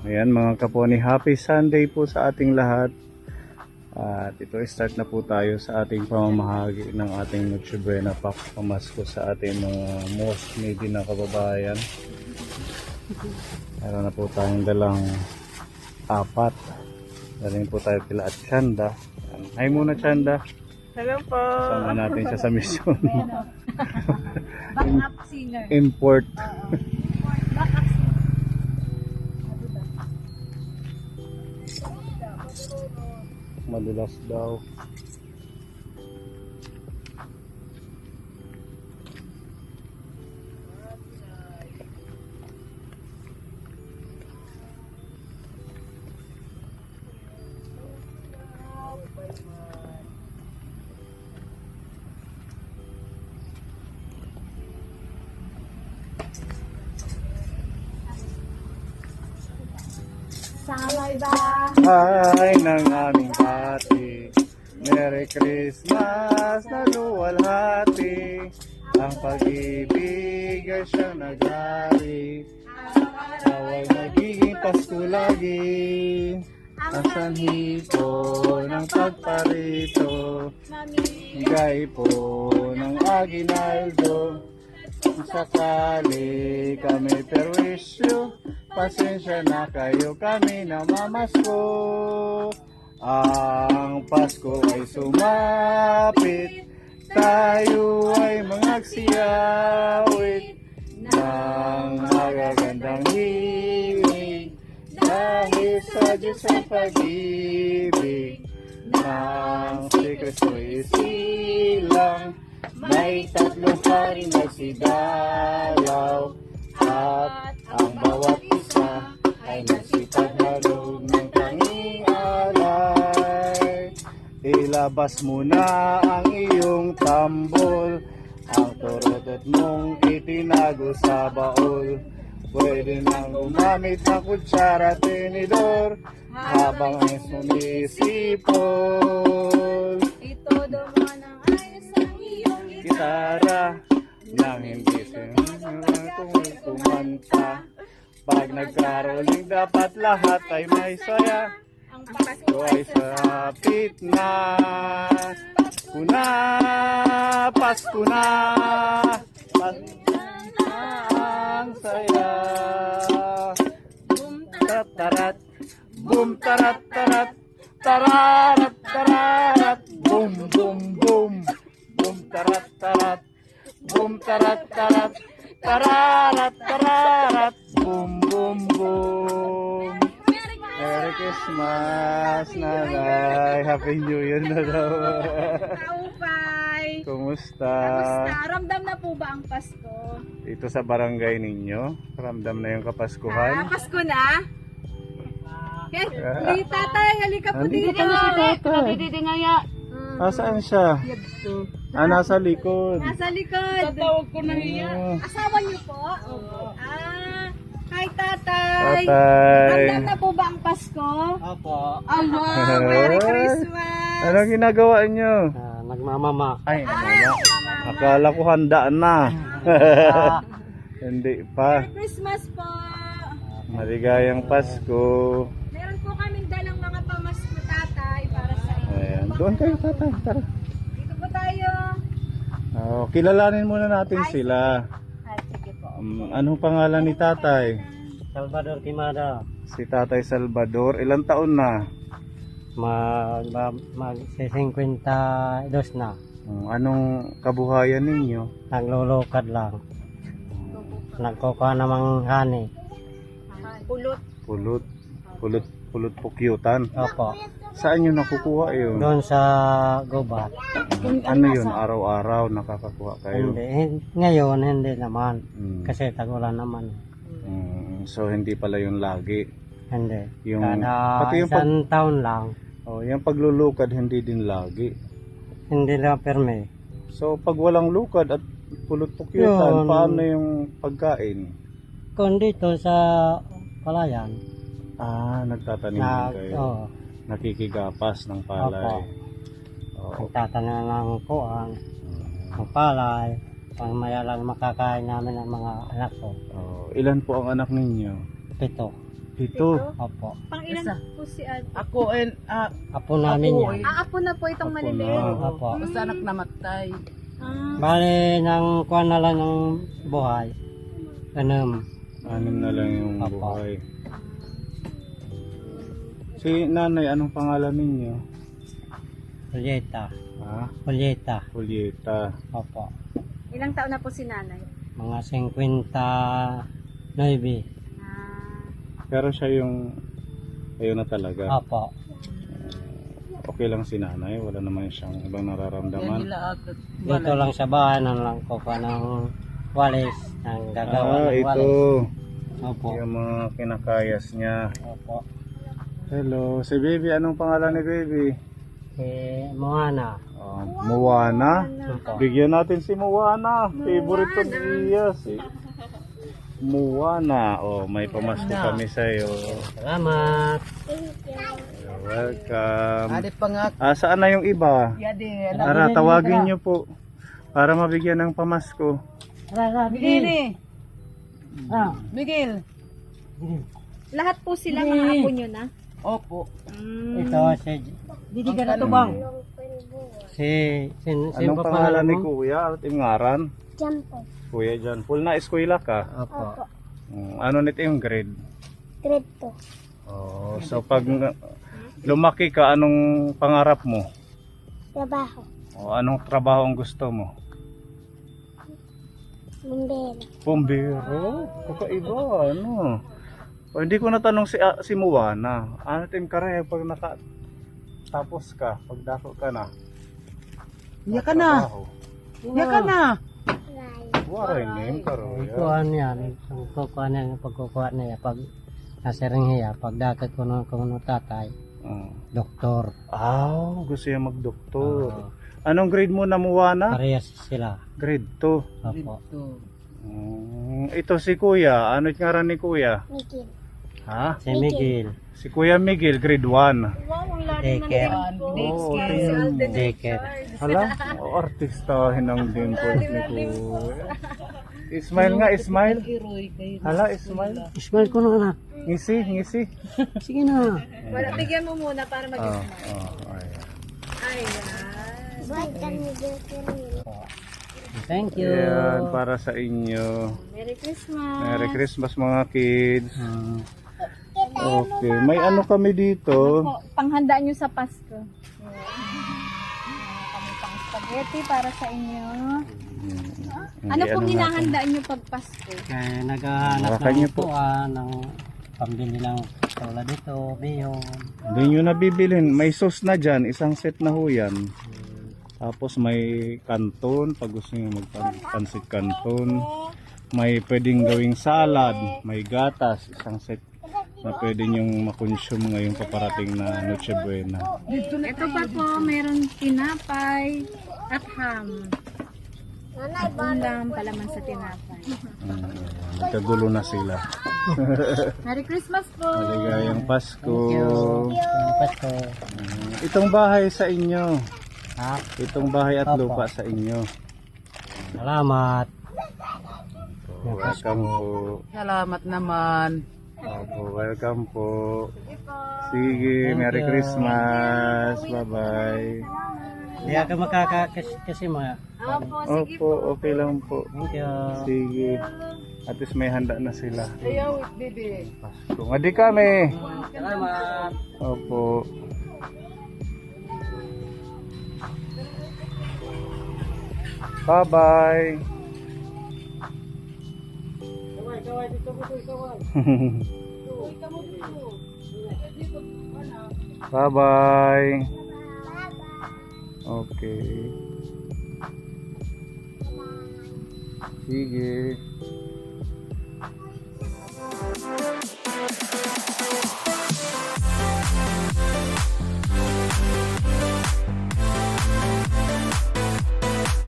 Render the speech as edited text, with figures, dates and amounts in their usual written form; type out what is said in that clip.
Ayan mga kaponi, happy Sunday po sa ating lahat. At ito start na po tayo sa ating pamamahagi ng ating Noche Buena pamasko sa ating mga most needy na kababayan. Meron na po tayong dalang 4. Daling po tayo kila at Chanda. Hi muna Chanda. Hello po. Sama natin siya sa mission. Backup singer. Import. Backup singer. Madulas daw. Samay ba? Ay ng aming pati, Merry Christmas na luwalhati. Ang pag-ibig ay siyang naghari, away magiging Pasko lagi. Ang sanhi po ng pagparito, higay po ng aginaldo. Kung sakali kami perwisyo, pasensya na kayo kami na mamasko. Ang Pasko ay sumapit, tayo ay mangagsiyawit ng magagandang hilig, dahil sa Diyos ang pag-ibig ng si Kristo isilang. May 3 hari nagsidalaw, at ang bawat isa ay nagsipaghalo ng tanging alay. Ilabas mo na ang iyong tambol, ang turutot mong itinago sa baol. Pwede nang gumamit ng kutsara at tinidor habang ang sumisipol. Itodo mo ng ayos ang iyong Gitara nang hindi kung kumanta. Pag nagkaroling dapat lahat ay may saya. ang Pasko ay sapit na. Pasko na, Pasko na, Pasko na ang saya. Tatarat, boom tarat tarat, tararat tararat, boom boom boom, boom tarat tarat, boom tarat tarat, tararat tararat, boom boom boom. Merry Christmas, Nanay. Happy New Year na daw. Kaupay. Kumusta? Kamusta? Ramdam na po ba ang Pasko? Dito sa barangay ninyo, ramdam na yung Kapaskuhan. Pasko na? Hindi tatay, halika po Nandito dito. pala si tatay. Didi ngaya. Saan siya? Nasa likod. Nasa likod. Tatawag ko na Oh, Asawa niyo po? Hi tatay. Tatay. Ramdam na po ba ang Pasko? Opo. Aba, Merry Christmas. Ano ginagawa nyo? Nagmamama. Ay, wala. Akala ko handa na. Hindi pa. Merry Christmas po. Maligayang Pasko. Meron po kaming dalang mga pamasko tatay para sa inyo. Ayan. Doon kayo, tatay. Tara. Dito po tayo. Kilalanin muna natin sila. Ay, sige po. Anong pangalan ni tatay? Salvador Quimada. Si Tatay Salvador. Ilang taon na? Mag 52 na. Anong kabuhayan ninyo? Naglulukad lang. Nagkukuha namang hani. Pulot. Pulot pukyutan. Opo. Saan nyo nakukuha yun? Doon sa gubat. Ano yun? Araw-araw nakakakuha kayo? Hindi. Ngayon hindi naman. Mm. Kasi tagulan naman. So hindi pala yun lagi. Hindi. Yung- Kada pati yung isang taon lang. Yung paglulukad hindi din lagi. Hindi lang perme. So pag walang lukad at pulot pukyutan, Yun. paano yung pagkain? Kung dito sa palayan. Nagtatanim din kayo. Oo. Nakikigapas ng palay. Oo. Nagtatanim ng kuwan. Ng palay. Pang maya lang makakain namin ang mga anak ko. Ilan po ang anak ninyo? 7. Pito. Opo. Pang ilan Isa. po si ate? Ako and Apo namin Apo, yan. Apo na po itong Apo maliliit. na. Opo. basta anak namatay. Bale, nang kuha na lang ng buhay. Ganun. 6 na lang yung Apo. buhay. Si nanay, anong pangalan ninyo? Julieta. Ha? Julieta. Julieta. Opo. Ilang taon na po si nanay? Mga 59. Pero siya yung ayun na talaga. Opo. Okay lang si nanay, wala naman siyang ibang Yan nararamdaman. nila agad. Dito lang sa bahay, nang lang kuha ng walis. Ang gagawa ng Ito. walis. Opo. Yung mga kinakayas niya. Opo. Hello, si baby, anong pangalan ni baby? Moana. Moana. Opo. Bigyan natin si Moana. Favorite ko niya si Moana. Oh, may pamasko kami sa iyo. Salamat. You're welcome. Adi pa nga. Saan na yung iba? Yadi. Tara, tawagin niyo po para mabigyan ng pamasko. Miguel. Ah. Miguel. Lahat po sila mga apo nyo na? Opo. Ito si Didi ka na to bang? Anong pangalan ni Kuya? At yung ngaran? Jump po. Kuya John. Full na eskwela ka? Opo. Ano nito yung grade? Grade 2. Oh, so pag lumaki ka, anong pangarap mo? Trabaho. O anong trabaho ang gusto mo? Bumbero. Bombero? Kakaiba, ano? O, hindi ko natanong si Moana. Ano tim karaya pag tapos ka, pag dako ka na? Iya ka na. Trabaho. Iya ka na. Waray name karoya. Kuha niya. Kuha niya. Pagkukuha niya. Pag nasiring niya. Pag dakat ko ng tatay. Doktor. Gusto niya magdoktor. Anong grade mo na Moana? Parehas sila. Grade 2. Opo. Ito si Kuya. Ano yung ngaran ni Kuya? Miguel. Ha? Si Miguel. Si Kuya Miguel, grade 1. Wow, ang lari ng Daycare. dimple. Oh, Si Alden Daycare. Hala, artistahin ang dimples ni Kuya. Smile nga, smile. Hala, smile. Ismail ko na. Ngisi, ngisi. Sige na. Wala, bigyan mo muna para Oh, mag-smile. ayan. Ayan. Buwan ka Miguel Kiril. Thank you. Ayan, para sa inyo. Merry Christmas. Merry Christmas mga kids. Hmm. Okay, may ano kami dito. Po, panghandaan nyo sa Pasko. Kami pang spaghetti para sa inyo. Ano pong natin. hinahandaan nyo pag Pasko? Kaya naghahanap Baka niyo ng po. upuan, ng pambili ng tola dito, bihon. Hindi nyo nabibilin. May sauce na dyan. Isang set na ho yan. Tapos may kanton. Pag gusto nyo magpansit kanton. May pwedeng gawing salad. May gatas. Isang set na pwede nyong makonsume ngayong paparating na Noche Buena. Ito pa po, meron tinapay at ham. Ulam, palaman sa tinapay. Nagkagulo na sila. Merry Christmas po! Maligayang Pasko. Pasko. Itong bahay sa inyo. Ha? Itong bahay at Opo. lupa sa inyo. Salamat. Welcome po. Salamat naman. Opo, welcome po. Sige, Merry Christmas. Bye-bye. Hindi ka makakasi mga. Opo, sige po. Opo, okay lang po. Thank you. Sige. At least may handa na sila. Ayaw, baby. Pasko. Ngadi kami. Salamat. Opo. Bye-bye. Bye-bye. Okay. Sige.